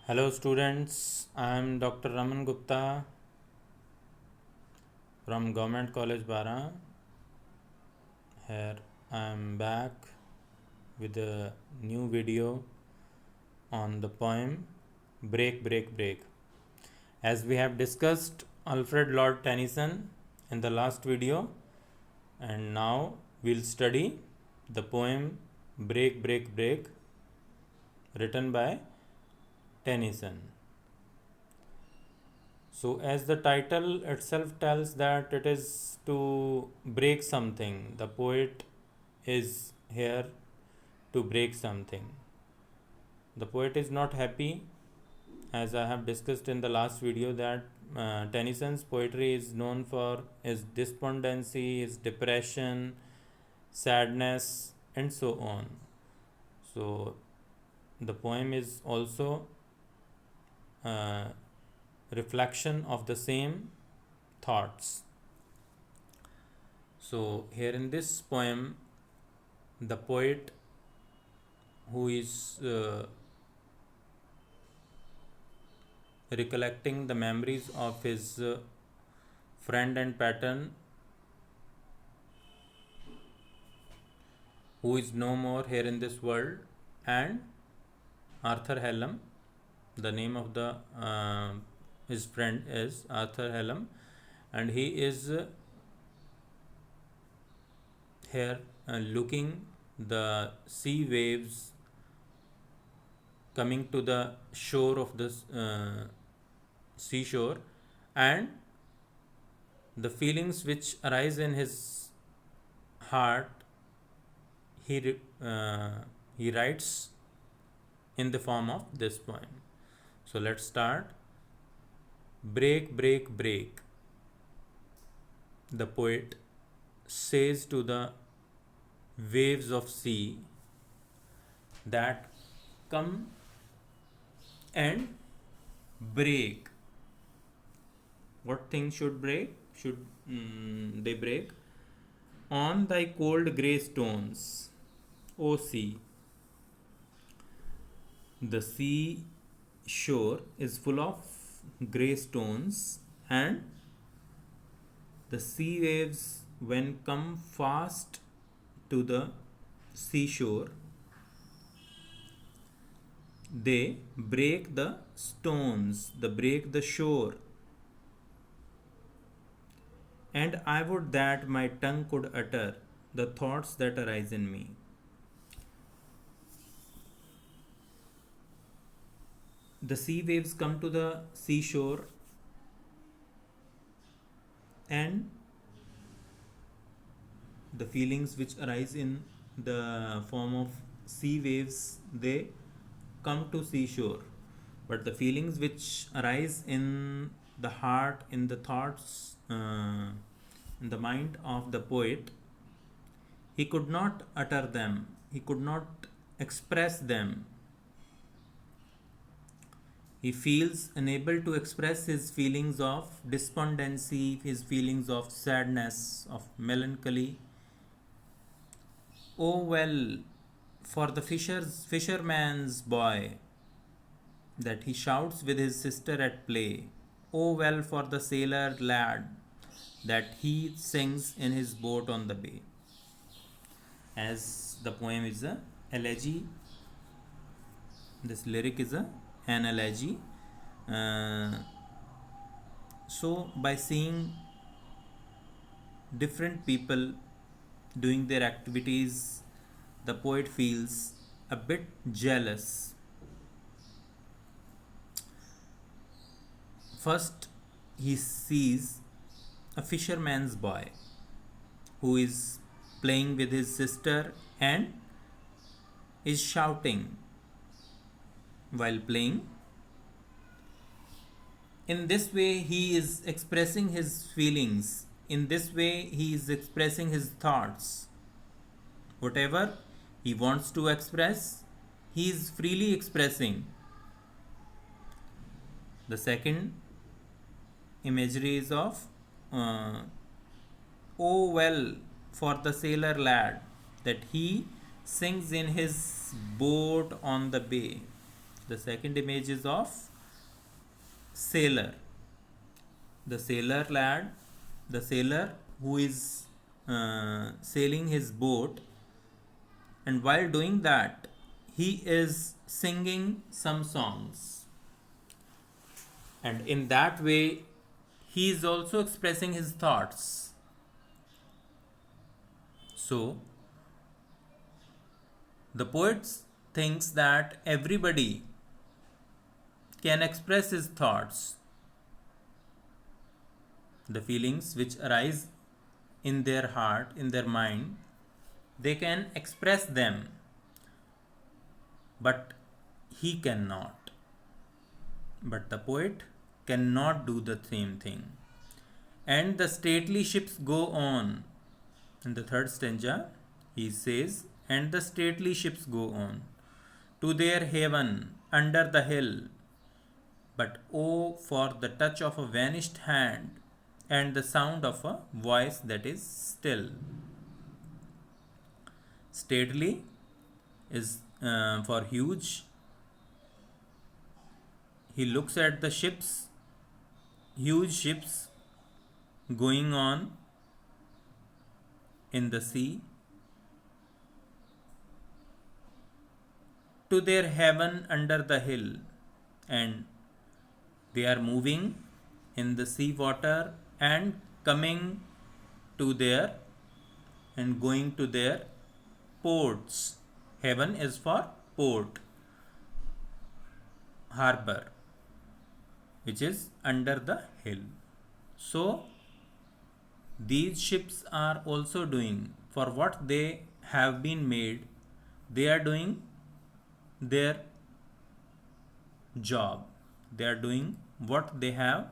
Hello students, I am Dr. Raman Gupta from Government College Bara. Here I am back with a new video on the poem Break Break Break. As we have discussed Alfred Lord Tennyson in the last video, and now we'll study the poem Break Break Break written by Tennyson. So, as the title itself tells that it is to break something, the poet is here to break something. The poet is not happy, as I have discussed in the last video, that Tennyson's poetry is known for his despondency, his depression, sadness, and so on. So, the poem is also reflection of the same thoughts. So, here in this poem, the poet who is recollecting the memories of his friend and pattern who is no more here in this world, and Arthur Hallam. The name of the his friend is Arthur Hallam, and he is here looking the sea waves coming to the shore of the seashore, and the feelings which arise in his heart he writes in the form of this poem. So let's start. Break, break, break, the poet says to the waves of sea that come and break. What things should break? Should they break? On thy cold grey stones, O sea. The sea shore is full of grey stones, and the sea waves, when come fast to the seashore, they break the stones, they break the shore. And I would that my tongue could utter the thoughts that arise in me. The sea waves come to the seashore, and the feelings which arise in the form of sea waves, they come to seashore. But the feelings which arise in the heart, in the thoughts, in the mind of the poet, he could not utter them, he could not express them. He feels unable to express his feelings of despondency, his feelings of sadness, of melancholy. Oh well, for the fisherman's boy, that he shouts with his sister at play. Oh well for the sailor lad, that he sings in his boat on the bay. As the poem is a elegy, this lyric is an elegy. So by seeing different people doing their activities, the poet feels a bit jealous. First, he sees a fisherman's boy who is playing with his sister and is shouting while playing. In this way, he is expressing his feelings. In this way, he is expressing his thoughts. Whatever he wants to express, he is freely expressing. The second imagery is of oh well for the sailor lad, that he sings in his boat on the bay. The second image is of sailor. The sailor lad, the sailor who is sailing his boat, and while doing that, he is singing some songs. And in that way, he is also expressing his thoughts. So, the poet thinks that everybody can express his thoughts, the feelings which arise in their heart, in their mind, they can express them, but he cannot. But the poet cannot do the same thing. And the stately ships go on. In the third stanza, he says, and the stately ships go on to their haven under the hill. But oh, for the touch of a vanished hand and the sound of a voice that is still. Stately is for huge. He looks at the ships, huge ships going on in the sea to their haven under the hill, and they are moving in the sea water and coming to their and going to their ports. Haven is for port, harbor, which is under the hill. So, these ships are also doing for what they have been made, they are doing their job, they are doing what they have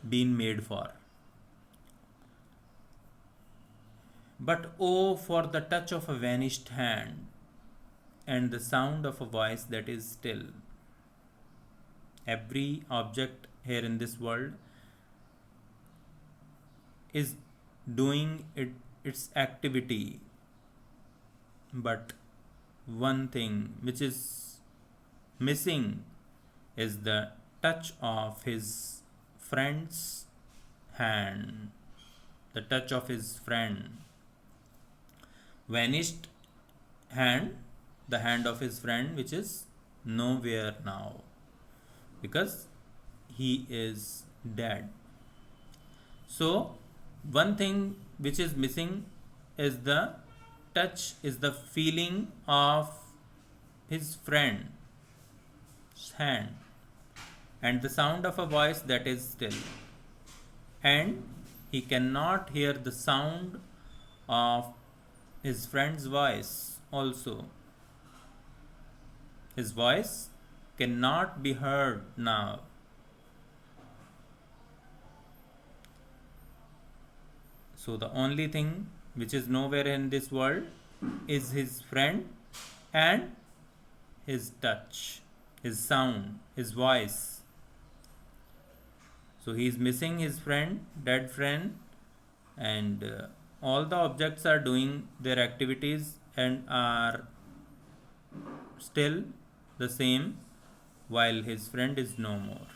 been made for. But oh, for the touch of a vanished hand and the sound of a voice that is still. Every object here in this world is doing its activity, but one thing which is missing is the touch of his friend's hand, the touch of his friend. Vanished hand, the hand of his friend, which is nowhere now because he is dead. So, one thing which is missing is the touch, is the feeling of his friend's hand, and the sound of a voice that is still. And he cannot hear the sound of his friend's voice also. His voice cannot be heard now. So the only thing which is nowhere in this world is his friend and his touch, his sound, his voice. So he is missing his friend, dead friend, and all the objects are doing their activities and are still the same while his friend is no more.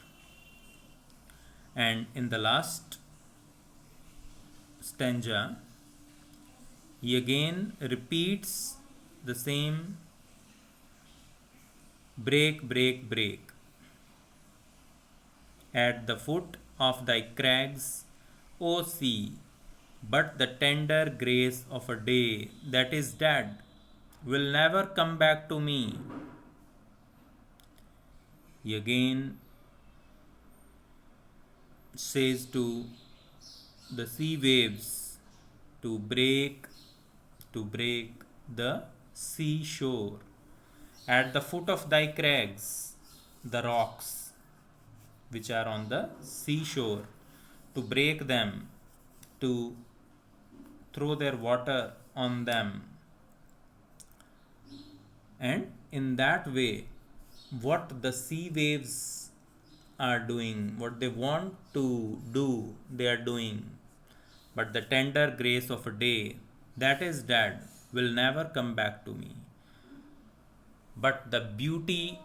And in the last stanza, he again repeats the same break, break, break. At the foot of thy crags, O sea, but the tender grace of a day that is dead will never come back to me. He again says to the sea waves to break the seashore. At the foot of thy crags, the rocks which are on the seashore, to break them, to throw their water on them. And in that way, what the sea waves are doing, what they want to do, they are doing. But the tender grace of a day that is dead will never come back to me. But the beauty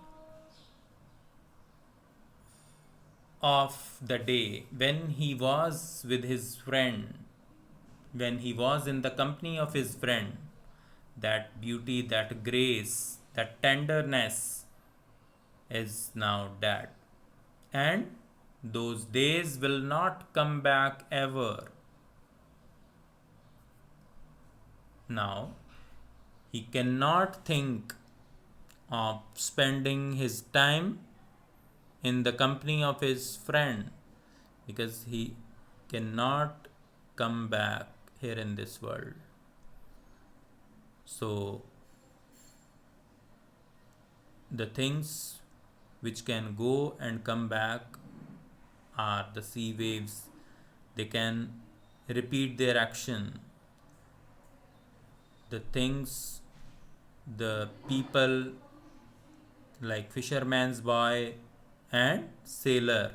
of the day when he was with his friend, when he was in the company of his friend, that beauty, that grace, that tenderness is now dead. And those days will not come back ever. Now, he cannot think of spending his time in the company of his friend because he cannot come back here in this world. So, the things which can go and come back are the sea waves. They can repeat their action. The things, the people like fisherman's boy and sailor,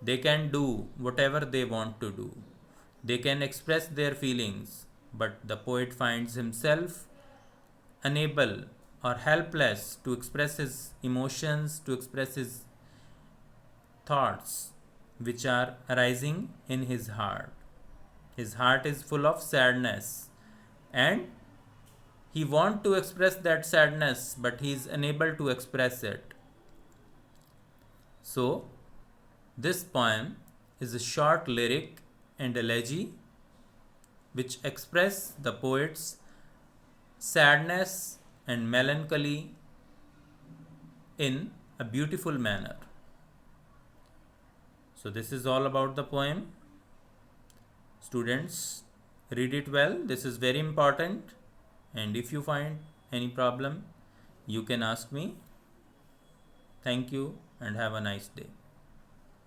they can do whatever they want to do. They can express their feelings, but the poet finds himself unable or helpless to express his emotions, to express his thoughts which are arising in his heart. His heart is full of sadness and he wants to express that sadness but he is unable to express it. So, this poem is a short lyric and elegy which express the poet's sadness and melancholy in a beautiful manner. So, this is all about the poem. Students, read it well. This is very important. And if you find any problem, you can ask me. Thank you and have a nice day.